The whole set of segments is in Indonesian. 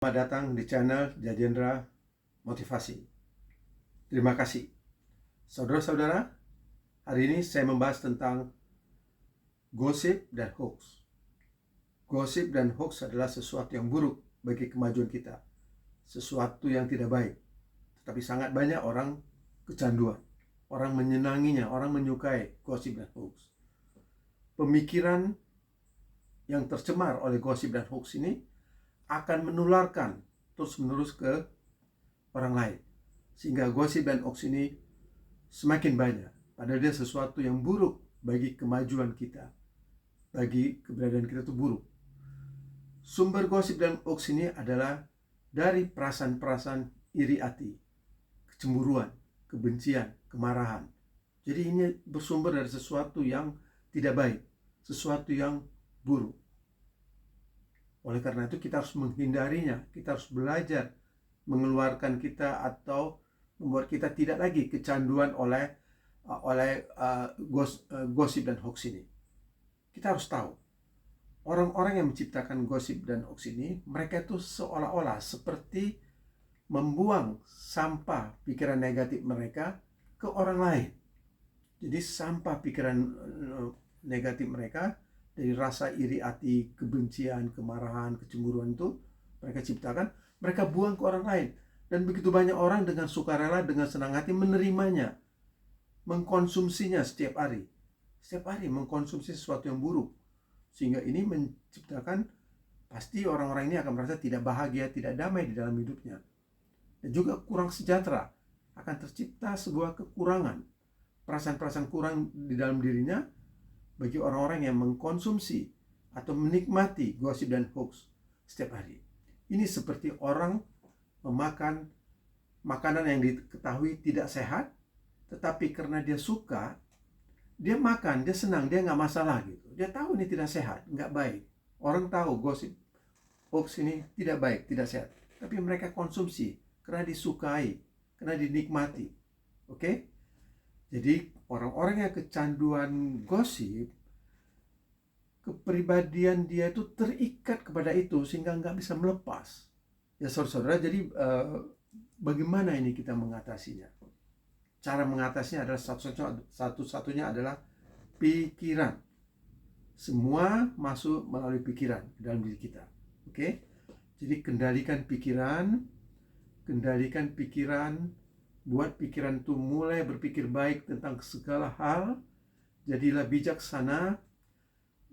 Selamat datang di channel Jajendra Motivasi. Terima kasih. Saudara-saudara, hari ini saya membahas tentang gosip dan hoax. Gosip dan hoax adalah sesuatu yang buruk bagi kemajuan kita. Sesuatu yang tidak baik. Tetapi sangat banyak orang kecanduan. Orang menyenanginya, orang menyukai gosip dan hoax. Pemikiran yang tercemar oleh gosip dan hoax ini akan menularkan terus-menerus ke orang lain, sehingga gosip dan hoax ini semakin banyak. Padahal dia sesuatu yang buruk bagi kemajuan kita, bagi keberadaan kita itu buruk. Sumber gosip dan hoax ini adalah dari perasaan-perasaan iri hati, kecemburuan, kebencian, kemarahan. Jadi ini bersumber dari sesuatu yang tidak baik, sesuatu yang buruk. Oleh karena itu kita harus menghindarinya, kita harus belajar mengeluarkan kita atau membuat kita tidak lagi kecanduan oleh gosip dan hoax ini. Kita harus tahu, orang-orang yang menciptakan gosip dan hoax ini, mereka itu seolah-olah seperti membuang sampah pikiran negatif mereka ke orang lain. Jadi sampah pikiran negatif mereka dari rasa iri hati, kebencian, kemarahan, kecemburuan itu mereka ciptakan, mereka buang ke orang lain. Dan begitu banyak orang dengan sukarela, dengan senang hati menerimanya, mengkonsumsinya setiap hari. Setiap hari mengkonsumsi sesuatu yang buruk. Sehingga ini menciptakan, pasti orang-orang ini akan merasa tidak bahagia, tidak damai di dalam hidupnya. Dan juga kurang sejahtera. Akan tercipta sebuah kekurangan. Perasaan-perasaan kurang di dalam dirinya bagi orang-orang yang mengkonsumsi atau menikmati gosip dan hoax setiap hari. Ini seperti orang memakan makanan yang diketahui tidak sehat, tetapi karena dia suka, dia makan, dia senang, dia nggak masalah gitu. Dia tahu ini tidak sehat, nggak baik. Orang tahu gosip hoax ini tidak baik, tidak sehat, tapi mereka konsumsi karena disukai, karena dinikmati. Oke? Jadi orang-orang yang kecanduan gosip, kepribadian dia itu terikat kepada itu sehingga nggak bisa melepas. Ya saudara-saudara, jadi bagaimana ini kita mengatasinya? Cara mengatasinya adalah satu-satunya adalah pikiran. Semua masuk melalui pikiran ke dalam diri kita. Oke? Jadi kendalikan pikiran, buat pikiran itu mulai berpikir baik tentang segala hal. Jadilah bijaksana,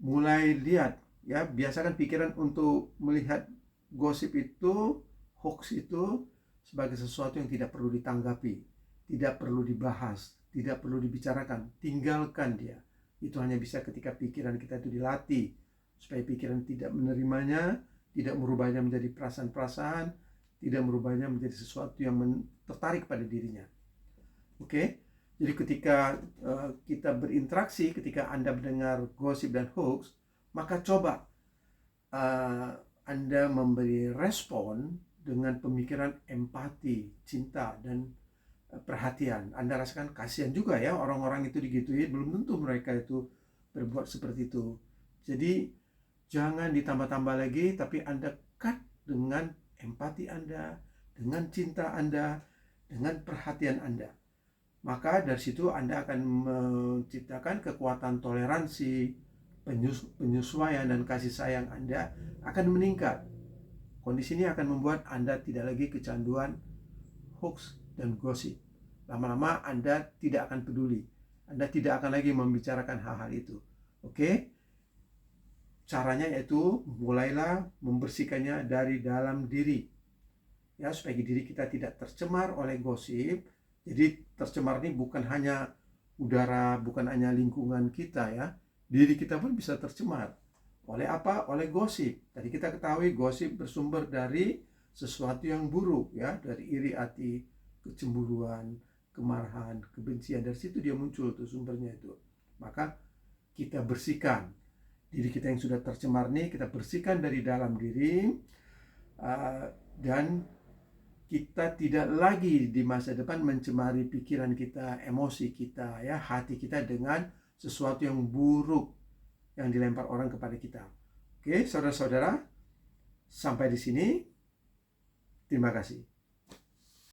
mulai lihat, ya, biasakan pikiran untuk melihat gosip itu, hoax itu sebagai sesuatu yang tidak perlu ditanggapi, tidak perlu dibahas, tidak perlu dibicarakan. Tinggalkan dia. Itu hanya bisa ketika pikiran kita itu dilatih, supaya pikiran tidak menerimanya, tidak merubahnya menjadi perasaan-perasaan, tidak merubahnya menjadi sesuatu yang tertarik pada dirinya. Oke? Jadi ketika kita berinteraksi, ketika Anda mendengar gosip dan hoax, maka coba Anda memberi respon dengan pemikiran empati, cinta, dan perhatian. Anda rasakan kasihan juga ya, orang-orang itu digituin, belum tentu mereka itu berbuat seperti itu. Jadi jangan ditambah-tambah lagi, tapi Anda cut dengan empati Anda, dengan cinta Anda, dengan perhatian Anda. Maka dari situ Anda akan menciptakan kekuatan toleransi, penyesuaian, dan kasih sayang Anda akan meningkat. Kondisi ini akan membuat Anda tidak lagi kecanduan hoax dan gosip. Lama-lama Anda tidak akan peduli. Anda tidak akan lagi membicarakan hal-hal itu. Oke? Caranya yaitu mulailah membersihkannya dari dalam diri. Ya, supaya diri kita tidak tercemar oleh gosip. Jadi tercemar ini bukan hanya udara, bukan hanya lingkungan kita ya. Diri kita pun bisa tercemar. Oleh apa? Oleh gosip. Tadi kita ketahui gosip bersumber dari sesuatu yang buruk ya, dari iri hati, kecemburuan, kemarahan, kebencian. Dari situ dia muncul tuh sumbernya itu. Maka kita bersihkan diri kita yang sudah tercemar nih, kita bersihkan dari dalam diri, dan kita tidak lagi di masa depan mencemari pikiran kita, emosi kita, ya, hati kita dengan sesuatu yang buruk yang dilempar orang kepada kita. Oke, saudara-saudara, sampai di sini Terima kasih.